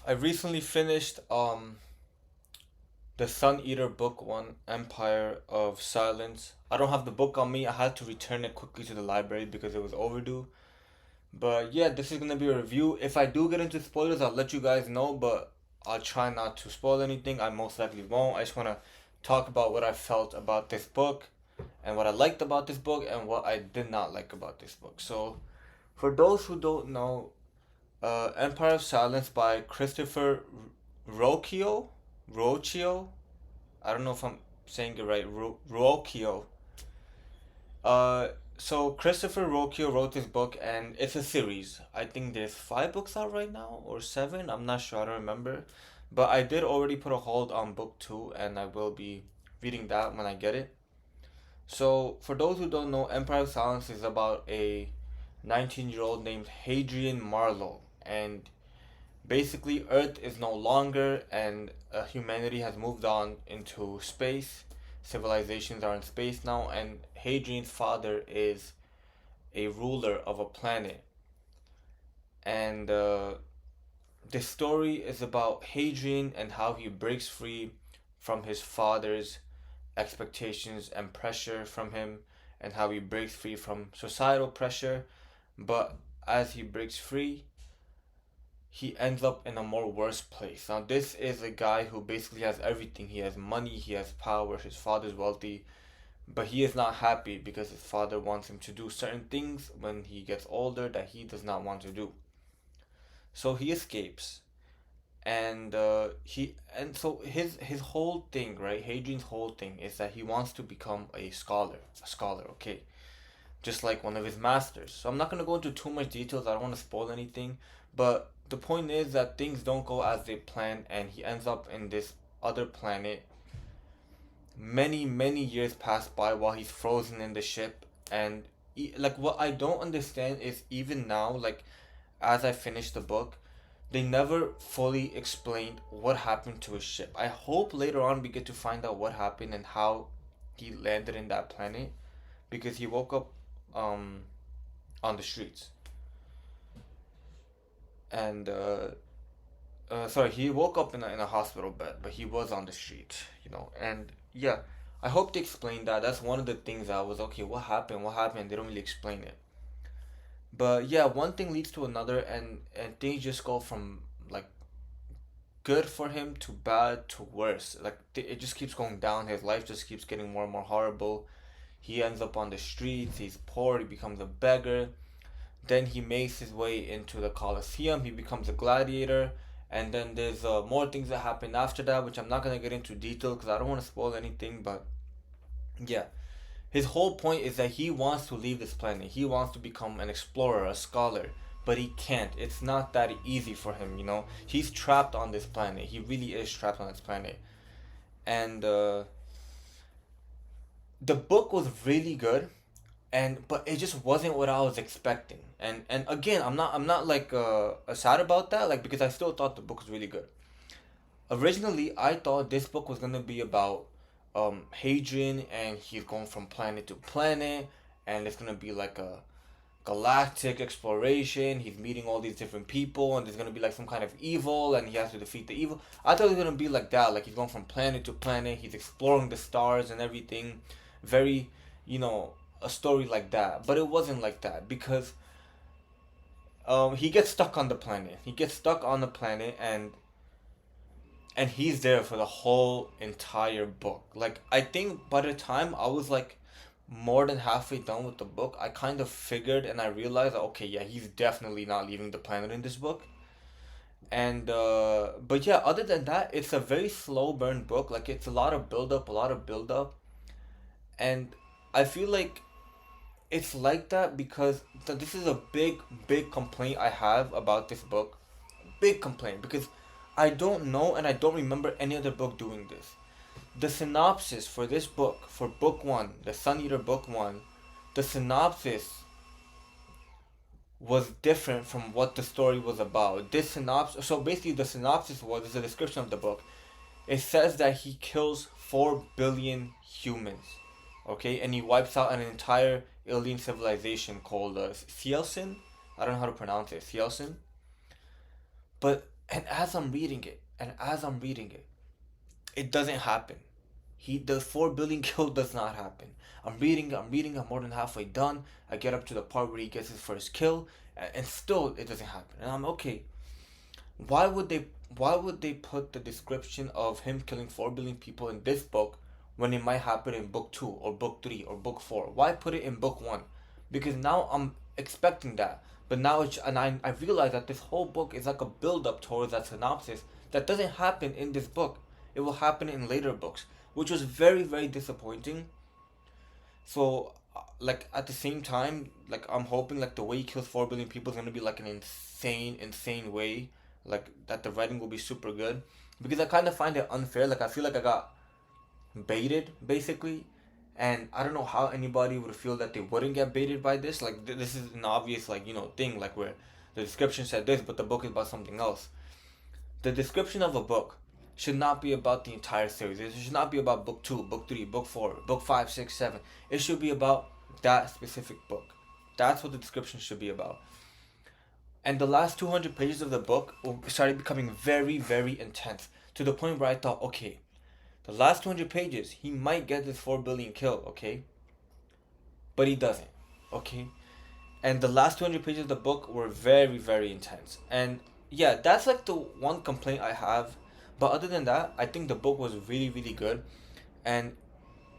I recently finished the Sun Eater book one, Empire of Silence. I don't have the book on me. I had to return it quickly to the library because it was overdue. But yeah, this is gonna be a review. If I do get into spoilers, I'll let you guys know, but I'll try not to spoil anything. I most likely won't. I just wanna talk about what I felt about this book and what I liked about this book and what I did not like about this book. So, for those who don't know, Empire of Silence by Christopher Rocchio. Rocchio. I don't know if I'm saying it right. Rocchio. Uh, so Christopher Rocchio wrote this book, and it's a series. I think there's five books out right now, or seven. I'm not sure. I don't remember. But I did already put a hold on book two, and I will be reading that when I get it. So, for those who don't know, Empire of Silence is about a 19-year-old named Hadrian Marlowe, and basically, Earth is no longer, and humanity has moved on into space. Civilizations are in space now, and Hadrian's father is a ruler of a planet. And this story is about Hadrian and how he breaks free from his father's expectations and pressure from him, and how he breaks free from societal pressure. But as he breaks free, he ends up in a more worse place. Now, this is a guy who basically has everything. He has money, he has power, his father's wealthy, but he is not happy because his father wants him to do certain things when he gets older that he does not want to do. So he escapes, and so his whole thing, right? Hadrian's whole thing is that he wants to become a scholar, okay, just like one of his masters. So I'm not gonna go into too much details. I don't want to spoil anything, but the point is that things don't go as they planned, and he ends up in this other planet. Many years pass by while he's frozen in the ship, and like what I don't understand is even now, like as I finish the book, they never fully explained what happened to his ship. I hope later on we get to find out what happened and how he landed in that planet, because he woke up um on the streets. And sorry, he woke up in a hospital bed, but he was on the street, and yeah, I hope they explain that. That's one of the things I was okay, what happened, they don't really explain it. But yeah, one thing leads to another, and things just go from like good for him to bad to worse. Like it just keeps going down. His life just keeps getting more and more horrible. He ends up on the streets, he's poor, he becomes a beggar. Then he makes his way into the Colosseum. He becomes a gladiator. And then there's more things that happen after that, which I'm not going to get into detail because I don't want to spoil anything. But yeah, his whole point is that he wants to leave this planet. He wants to become an explorer, a scholar. But he can't. It's not that easy for him. He's trapped on this planet. He really is trapped on this planet. And the book was really good, but it just wasn't what I was expecting. And again, I'm not like sad about that, like, because I still thought the book was really good. Originally, I thought this book was gonna be about Hadrian, and he's going from planet to planet, and it's gonna be like a galactic exploration. He's meeting all these different people, and there's gonna be like some kind of evil, and he has to defeat the evil. I thought it was gonna be like that, like he's going from planet to planet, he's exploring the stars and everything. Very, you know, a story like that. But it wasn't like that because he gets stuck on the planet. He gets stuck on the planet, and he's there for the whole entire book. Like, I think by the time I was like more than halfway done with the book, I kind of figured and I realized, okay, yeah, he's definitely not leaving the planet in this book. And but yeah, other than that, it's a very slow burn book. Like, it's a lot of build up, a lot of build up. And I feel like it's like that because this is a big complaint I have about this book. Big complaint because I don't know and I don't remember any other book doing this. The synopsis for this book, for book one, the Sun Eater book one, the synopsis was different from what the story was about. This synopsis, so basically, the synopsis was is a description of the book. It says that he kills 4 billion humans, okay, and he wipes out an entire alien civilization called Cielcin. I don't know how to pronounce it, Cielcin. But And as I'm reading it, it doesn't happen. The 4 billion kill does not happen. I'm more than halfway done. I get up to the part where he gets his first kill, and still it doesn't happen. And I'm okay. Why would they? Why would they put the description of him killing 4 billion people in this book when it might happen in book 2 or book 3 or book 4? Why put it in book 1? Because now I'm expecting that, but now I realize that this whole book is like a build up towards that synopsis that doesn't happen in this book. It will happen in later books, which was very very disappointing. So, like at the same time, like I'm hoping like the way he kills 4 billion people is gonna be like an insane way, like that the writing will be super good, because I kind of find it unfair. Like I feel like I got baited basically, and I don't know how anybody would feel that they wouldn't get baited by this. Like this is an obvious like thing like where the description said this, but the book is about something else. The description of a book should not be about the entire series. It should not be about book 2, book 3, book 4, book 5, 6, 7. It should be about that specific book. That's what the description should be about. And the last 200 pages of the book started becoming very, very intense to the point where I thought, okay, the last 200 pages, he might get this 4 billion kill, okay? But he doesn't, okay? And the last 200 pages of the book were very, very intense. And yeah, that's like the one complaint I have. But other than that, I think the book was really, really good. And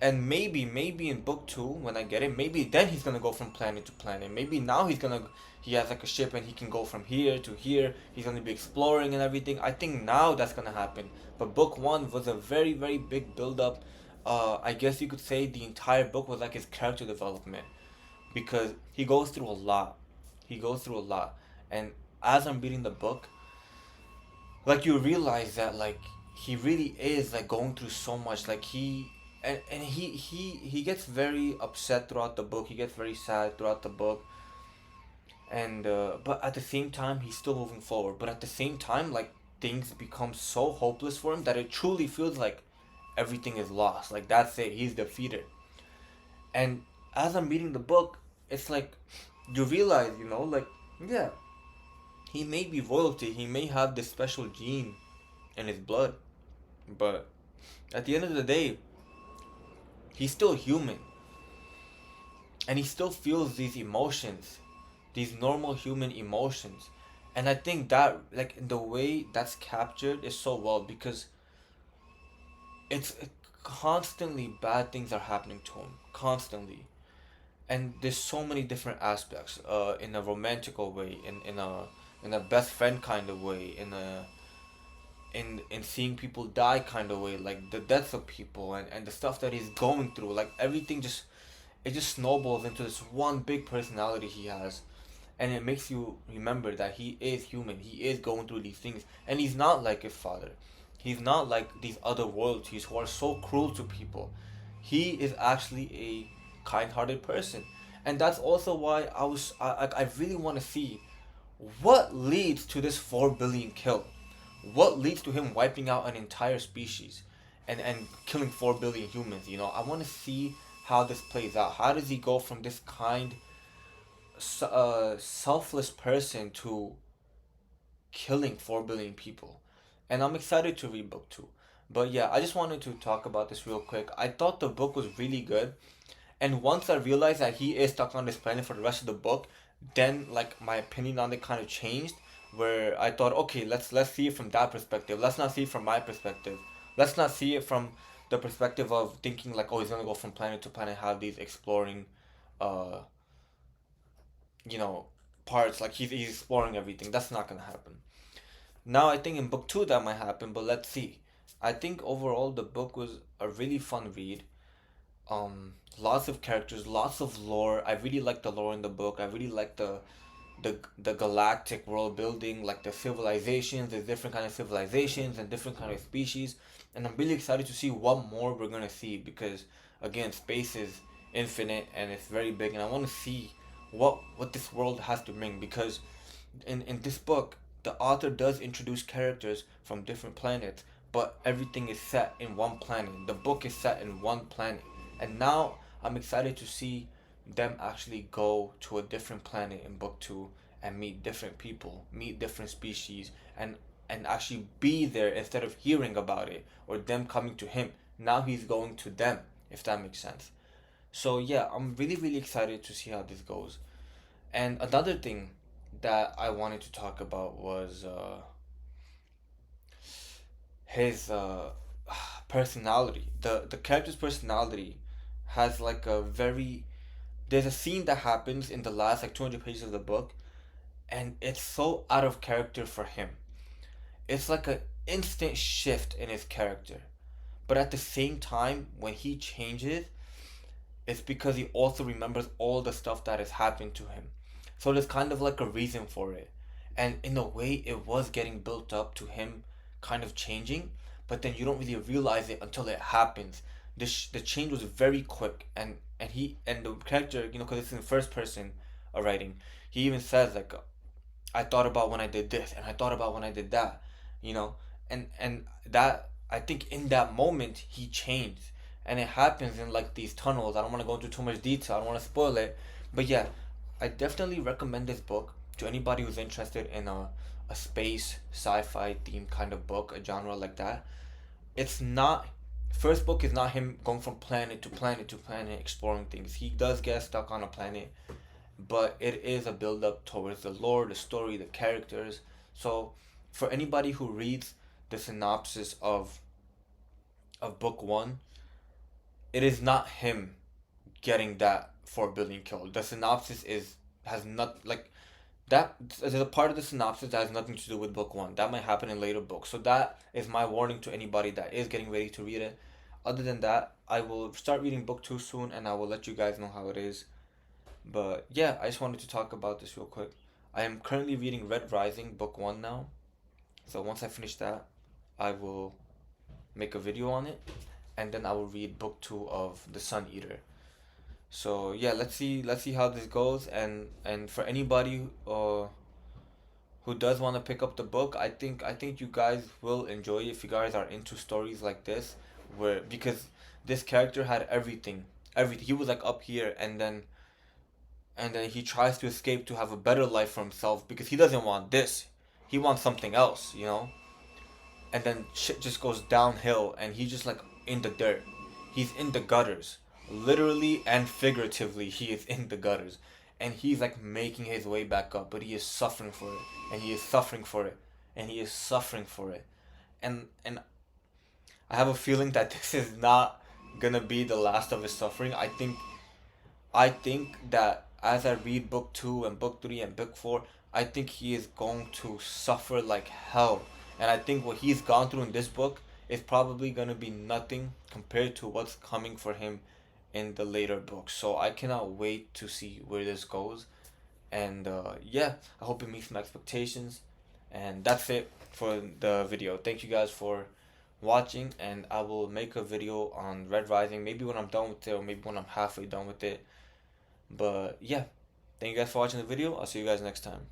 maybe in book 2 when I get it, maybe then he's gonna go from planet to planet. Maybe now he has like a ship and he can go from here to here. He's gonna be exploring and everything. I think now that's gonna happen. But book 1 was a very, very big build up. I guess you could say the entire book was like his character development, because he goes through a lot. He goes through a lot. And as I'm reading the book, like you realize that like he really is like going through so much. Like he gets very upset throughout the book. He gets very sad throughout the book. And but at the same time he's still moving forward. But at the same time, like things become so hopeless for him that it truly feels like everything is lost. Like that's it. He's defeated. And as I'm reading the book, it's like you realize, like yeah, he may be royalty, he may have this special gene in his blood, but at the end of the day, he's still human, and he still feels these emotions, these normal human emotions. And I think that like the way that's captured is so well, because it's constantly bad things are happening to him, constantly. And there's so many different aspects, in a romantical way, in a best friend kind of way, in seeing people die kind of way, like the deaths of people, and the stuff that he's going through, like everything just it just snowballs into this one big personality he has. And it makes you remember that he is human, he is going through these things, and he's not like his father. He's not like these other royalties who are so cruel to people. He is actually a kind-hearted person. And that's also why I really want to see what leads to this 4 billion kill. What leads to him wiping out an entire species, and killing 4 billion humans. I want to see how this plays out. How does he go from this kind, selfless person to killing 4 billion people? And I'm excited to read book 2. But yeah, I just wanted to talk about this real quick. I thought the book was really good. And once I realized that he is stuck on this planet for the rest of the book, then like my opinion on it kind of changed. Where I thought, okay, let's see it from that perspective. Let's not see it from my perspective. Let's not see it from the perspective of thinking like, oh, he's gonna go from planet to planet, have these exploring, uh, you know, parts. Like he's exploring everything. That's not gonna happen. Now I think in book 2 that might happen, but let's see. I think overall the book was a really fun read. Lots of characters, lots of lore. I really like the lore in the book. I really like the galactic world building, like the civilizations. There's different kind of civilizations and different kind of species, and I'm really excited to see what more we're gonna see, because again, space is infinite and it's very big, and I want to see what this world has to bring, because in this book the author does introduce characters from different planets, but everything is set in one planet. The book is set in one planet, and now I'm excited to see them actually go to a different planet in book 2 and meet different people, meet different species, and and actually be there instead of hearing about it or them coming to him. Now he's going to them, if that makes sense. So yeah, I'm really really excited to see how this goes. And another thing that I wanted to talk about was his personality. The character's personality has like a very, there's a scene that happens in the last like 200 pages of the book, and it's so out of character for him. It's like an instant shift in his character. But at the same time, when he changes, it's because he also remembers all the stuff that has happened to him. So there's kind of like a reason for it. And in a way, it was getting built up to him kind of changing, but then you don't really realize it until it happens. The change was very quick, and he and the character, because it's in first person writing, he even says like, I thought about when I did this, and I thought about when I did that, you know, and that, I think in that moment he changed, and it happens in like these tunnels. I don't want to go into too much detail. I don't want to spoil it, but yeah, I definitely recommend this book to anybody who's interested in a space sci-fi themed kind of book, a genre like that. It's not, first book is not him going from planet to planet to planet exploring things. He does get stuck on a planet, but it is a build up towards the lore, the story, the characters. So for anybody who reads the synopsis of book one, it is not him getting that 4 billion killed. The synopsis is, has not like that. There's a part of the synopsis that has nothing to do with book one. That might happen in later books. So that is my warning to anybody that is getting ready to read it. Other than that, I will start reading book two soon, and I will let you guys know how it is. But yeah, I just wanted to talk about this real quick. I am currently reading Red Rising book one now. So once I finish that, I will make a video on it, and then I will read book two of The Sun Eater. So yeah, let's see how this goes, and for anybody who does want to pick up the book, I think you guys will enjoy it if you guys are into stories like this, where because this character had everything. He was like up here, and then he tries to escape to have a better life for himself because he doesn't want this. He wants something else. And then shit just goes downhill, and he's just like in the dirt. He's in the gutters. Literally and figuratively, he is in the gutters. And he's like making his way back up, but he is suffering for it. And he is suffering for it. And he is suffering for it. And I have a feeling that this is not gonna be the last of his suffering. I think that as I read book two and book three and book four, I think he is going to suffer like hell. And I think what he's gone through in this book is probably going to be nothing compared to what's coming for him in the later books. So I cannot wait to see where this goes. And yeah, I hope it meets my expectations. And that's it for the video. Thank you guys for watching, and I will make a video on Red Rising maybe when I'm done with it, or maybe when I'm halfway done with it. But yeah, thank you guys for watching the video. I'll see you guys next time.